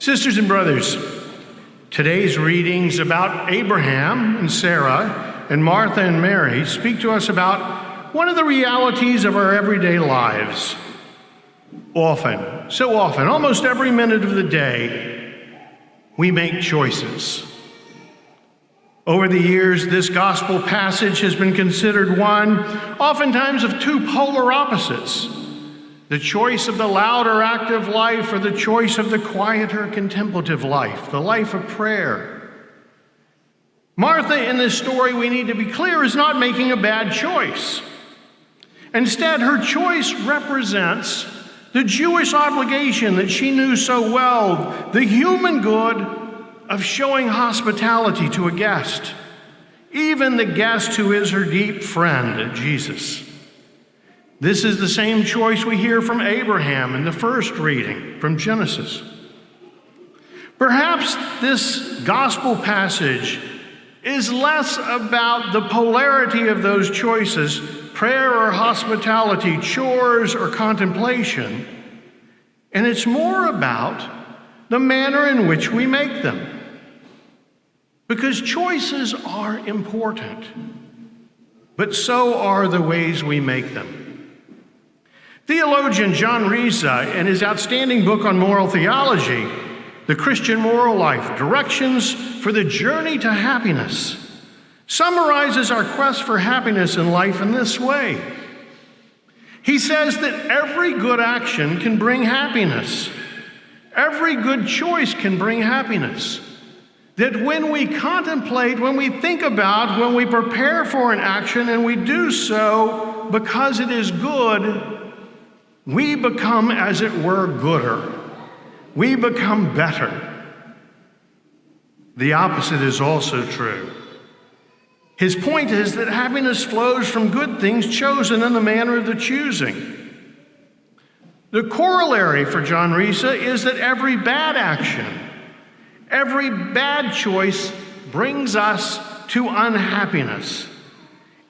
Sisters and brothers, today's readings about Abraham and Sarah and Martha and Mary speak to us about one of the realities of our everyday lives. Often, so often, almost every minute of the day, we make choices. Over the years, this gospel passage has been considered one, oftentimes, of two polar opposites: the choice of the louder, active life or the choice of the quieter, contemplative life, the life of prayer. Martha, in this story, we need to be clear, is not making a bad choice. Instead, her choice represents the Jewish obligation that she knew so well, the human good of showing hospitality to a guest, even the guest who is her deep friend, Jesus. This is the same choice we hear from Abraham in the first reading from Genesis. Perhaps this gospel passage is less about the polarity of those choices, prayer or hospitality, chores or contemplation, and it's more about the manner in which we make them. Because choices are important, but so are the ways we make them. Theologian Theresa, in his outstanding book on moral theology, The Christian Moral Life, Directions for the Journey to Happiness, summarizes our quest for happiness in life in this way. He says that every good action can bring happiness. Every good choice can bring happiness. That when we contemplate, when we think about, when we prepare for an action, and we do so because it is good, we become, as it were, gooder. We become better. The opposite is also true. His point is that happiness flows from good things chosen in the manner of the choosing. The corollary for Theresa is that every bad action, every bad choice brings us to unhappiness.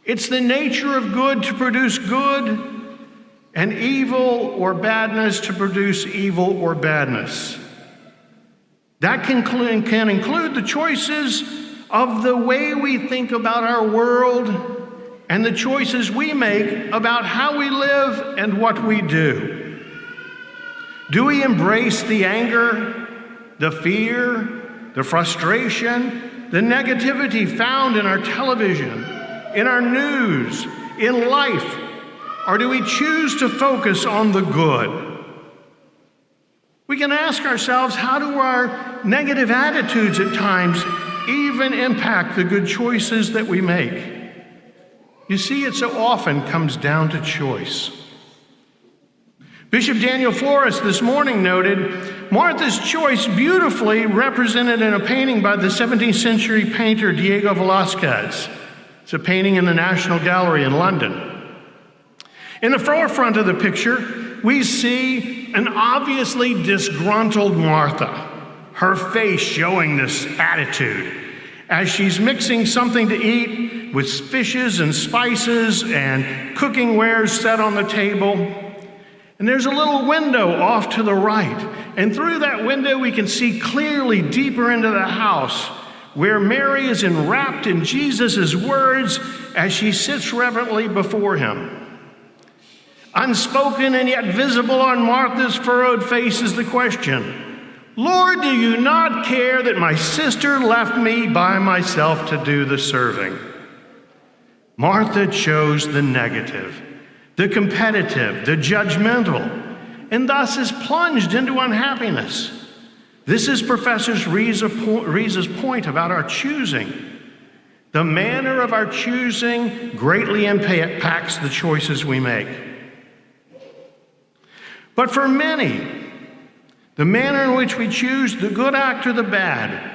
It's the nature of good to produce good, and evil or badness to produce evil or badness. That can include the choices of the way we think about our world and the choices we make about how we live and what we do. Do we embrace the anger, the fear, the frustration, the negativity found in our television, in our news, in life? Or do we choose to focus on the good? We can ask ourselves, how do our negative attitudes at times even impact the good choices that we make? You see, it so often comes down to choice. Bishop Daniel Flores this morning noted Martha's choice beautifully represented in a painting by the 17th century painter Diego Velázquez. It's a painting in the National Gallery in London. In the forefront of the picture, we see an obviously disgruntled Martha, her face showing this attitude, as she's mixing something to eat with fishes and spices and cooking wares set on the table. And there's a little window off to the right, and through that window we can see clearly deeper into the house, where Mary is enwrapped in Jesus' words as she sits reverently before him. Unspoken and yet visible on Martha's furrowed face is the question, Lord, do you not care that my sister left me by myself to do the serving? Martha chose the negative, the competitive, the judgmental, and thus is plunged into unhappiness. This is Professor Reese's point about our choosing. The manner of our choosing greatly impacts the choices we make. But for many, the manner in which we choose the good act or the bad,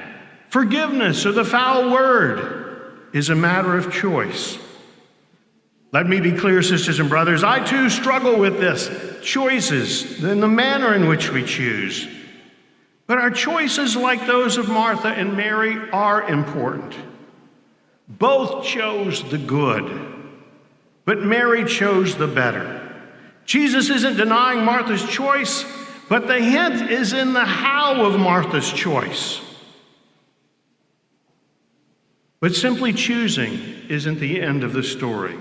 forgiveness or the foul word, is a matter of choice. Let me be clear, sisters and brothers, I too struggle with this, choices, and the manner in which we choose. But our choices, like those of Martha and Mary, are important. Both chose the good, but Mary chose the better. Jesus isn't denying Martha's choice, But the hint is in the how of Martha's choice. But simply choosing isn't the end of the story.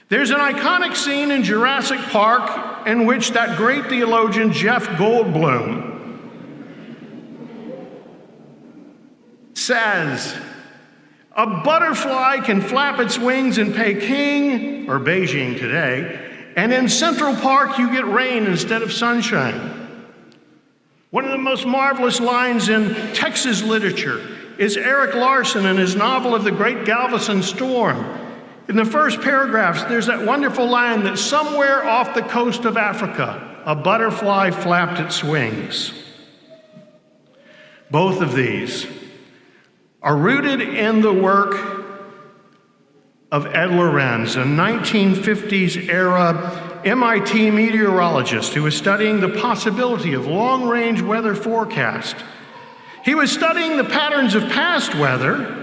There's an iconic scene in Jurassic Park in which that great theologian Jeff Goldblum says, "A butterfly can flap its wings in Peking, or Beijing today, and in Central Park you get rain instead of sunshine." One of the most marvelous lines in Texas literature is Eric Larson in his novel of the Great Galveston Storm. In the first paragraphs, there's that wonderful line that somewhere off the coast of Africa, a butterfly flapped its wings. Both of these are rooted in the work of Ed Lorenz, a 1950s era MIT meteorologist who was studying the possibility of long-range weather forecast. He was studying the patterns of past weather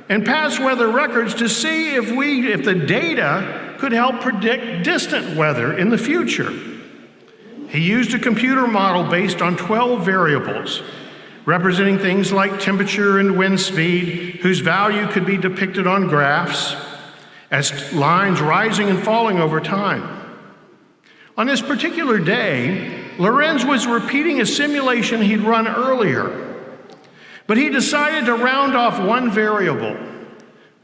and past weather records to see if the data could help predict distant weather in the future. He used a computer model based on 12 variables, representing things like temperature and wind speed, whose value could be depicted on graphs as lines rising and falling over time. On this particular day, Lorenz was repeating a simulation he'd run earlier, but he decided to round off one variable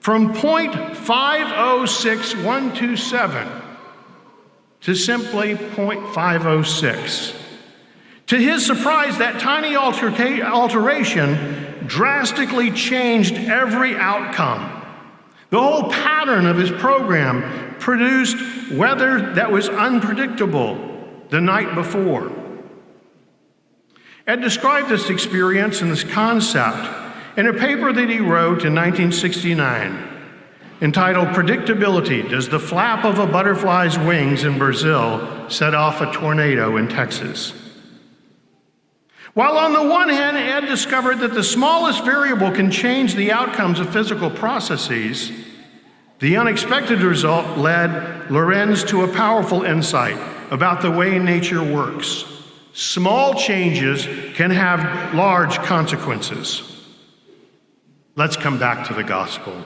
from 0.506127 to simply 0.506. To his surprise, that tiny alteration drastically changed every outcome. The whole pattern of his program produced weather that was unpredictable the night before. Ed described this experience and this concept in a paper that he wrote in 1969 entitled "Predictability: Does the Flap of a Butterfly's Wings in Brazil Set Off a Tornado in Texas?" While on the one hand, Ed discovered that the smallest variable can change the outcomes of physical processes, the unexpected result led Lorenz to a powerful insight about the way nature works. Small changes can have large consequences. Let's come back to the gospel.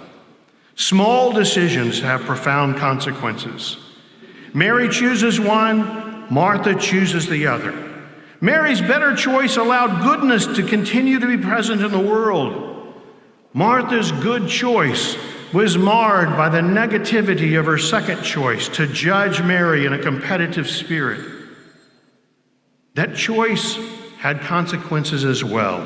Small decisions have profound consequences. Mary chooses one, Martha chooses the other. Mary's better choice allowed goodness to continue to be present in the world. Martha's good choice was marred by the negativity of her second choice to judge Mary in a competitive spirit. That choice had consequences as well.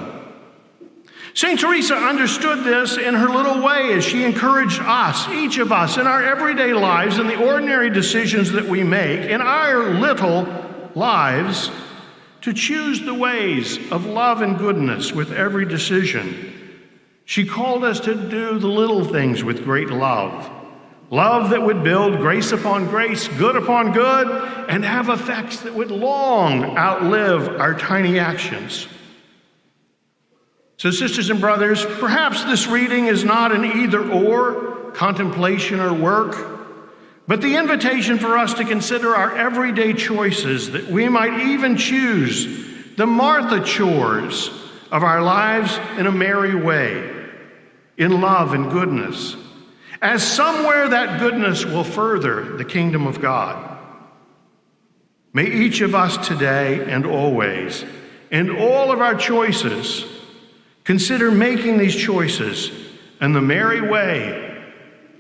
Saint Teresa understood this in her little way as she encouraged us, each of us, in our everyday lives and the ordinary decisions that we make in our little lives, to choose the ways of love and goodness with every decision. She called us to do the little things with great love. Love that would build grace upon grace, good upon good, and have effects that would long outlive our tiny actions. So, sisters and brothers, perhaps this reading is not an either-or, contemplation or work, but the invitation for us to consider our everyday choices, that we might even choose the Martha chores of our lives in a merry way, in love and goodness, as somewhere that goodness will further the kingdom of God. May each of us today and always, in all of our choices, consider making these choices in the merry way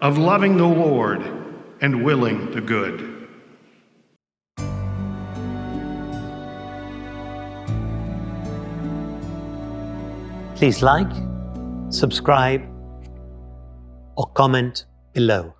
of loving the Lord and willing the good. Please like, subscribe, or comment below.